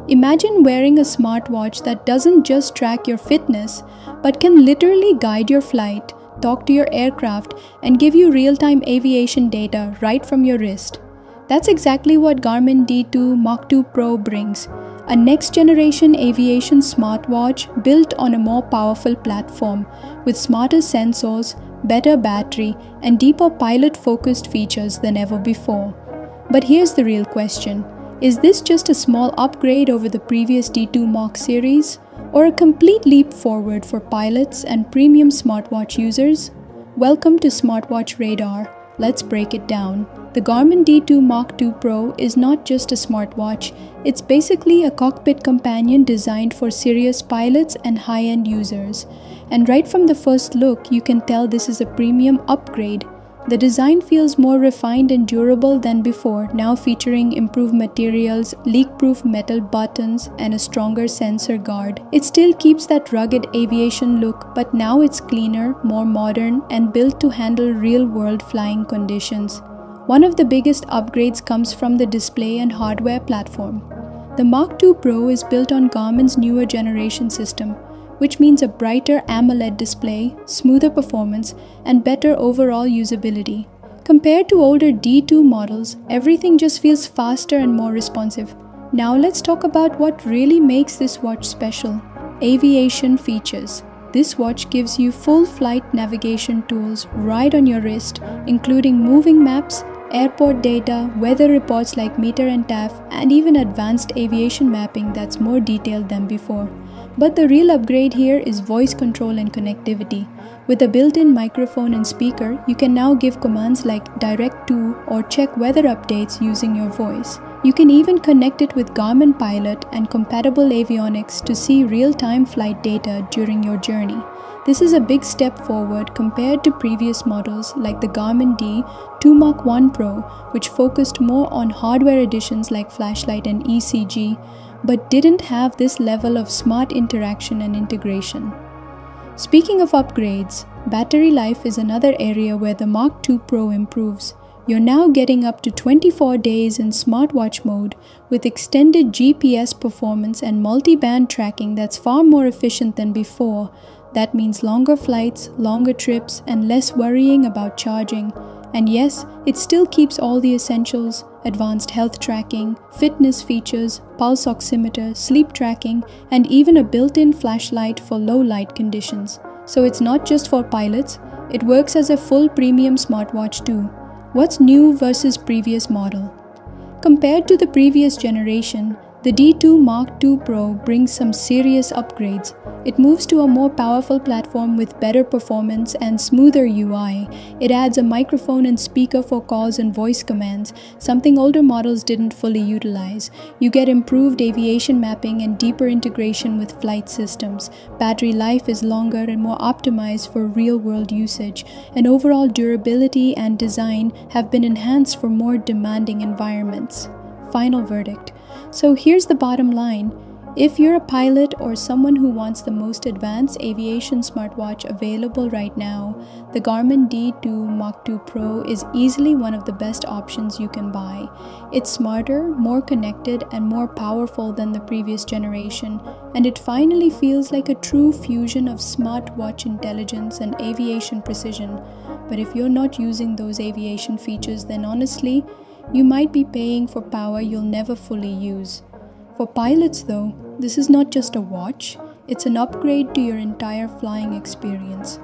Imagine wearing a smartwatch that doesn't just track your fitness, but can literally guide your flight, talk to your aircraft, and give you real-time aviation data right from your wrist. That's exactly what Garmin D2 Mach 2 Pro brings, a next-generation aviation smartwatch built on a more powerful platform with smarter sensors, better battery, and deeper pilot-focused features than ever before. But here's the real question. Is this just a small upgrade over the previous D2 Mach series, or a complete leap forward for pilots and premium smartwatch users? Welcome to Smartwatch Radar. Let's break it down. The Garmin D2 Mach 2 Pro is not just a smartwatch, it's basically a cockpit companion designed for serious pilots and high-end users. And right from the first look, you can tell this is a premium upgrade. The design feels more refined and durable than before, now featuring improved materials, leak-proof metal buttons, and a stronger sensor guard. It still keeps that rugged aviation look, but now it's cleaner, more modern, and built to handle real-world flying conditions. One of the biggest upgrades comes from the display and hardware platform. The Mach 2 Pro is built on Garmin's newer generation system, which means a brighter AMOLED display, smoother performance, and better overall usability. Compared to older D2 models, everything just feels faster and more responsive. Now let's talk about what really makes this watch special: aviation features. This watch gives you full flight navigation tools right on your wrist, including moving maps, airport data, weather reports like meter and TAF, and even advanced aviation mapping that's more detailed than before. But the real upgrade here is voice control and connectivity. With a built-in microphone and speaker, you can now give commands like direct to or check weather updates using your voice. You can even connect it with Garmin Pilot and compatible avionics to see real-time flight data during your journey. This is a big step forward compared to previous models like the Garmin D2 Mach 1 Pro, which focused more on hardware additions like flashlight and ECG, but didn't have this level of smart interaction and integration. Speaking of upgrades, battery life is another area where the Mach 2 Pro improves. You're now getting up to 24 days in smartwatch mode with extended GPS performance and multi-band tracking that's far more efficient than before. That means longer flights, longer trips, and less worrying about charging. And yes, it still keeps all the essentials: advanced health tracking, fitness features, pulse oximeter, sleep tracking, and even a built-in flashlight for low light conditions. So it's not just for pilots, it works as a full premium smartwatch too. What's new versus previous model? Compared to the previous generation, the D2 Mach 2 Pro brings some serious upgrades. It moves to a more powerful platform with better performance and smoother UI. It adds a microphone and speaker for calls and voice commands, something older models didn't fully utilize. You get improved aviation mapping and deeper integration with flight systems. Battery life is longer and more optimized for real-world usage, and overall durability and design have been enhanced for more demanding environments. Final verdict. So here's the bottom line. If you're a pilot or someone who wants the most advanced aviation smartwatch available right now, the Garmin D2 Mach 2 Pro is easily one of the best options you can buy. It's smarter, more connected, and more powerful than the previous generation, and it finally feels like a true fusion of smartwatch intelligence and aviation precision. But if you're not using those aviation features, then honestly, you might be paying for power you'll never fully use. For pilots though, this is not just a watch, it's an upgrade to your entire flying experience.